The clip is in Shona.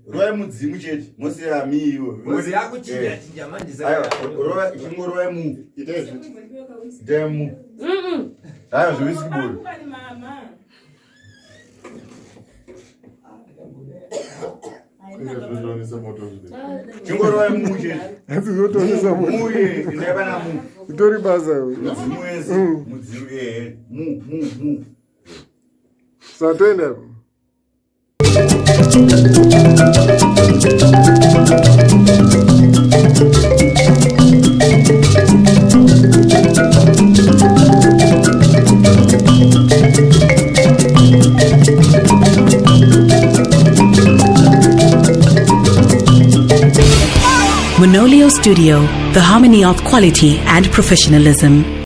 Roy mudzimu chete musira miyo muzi yako chinja manje Roy chingoroy mu demu ayo zvisikiburi chingoroy mu chete azizotonesa muye ndevana mu utori basa mudzimu ese mudzimu mu satoenda Monolio Studio, the harmony of quality and professionalism.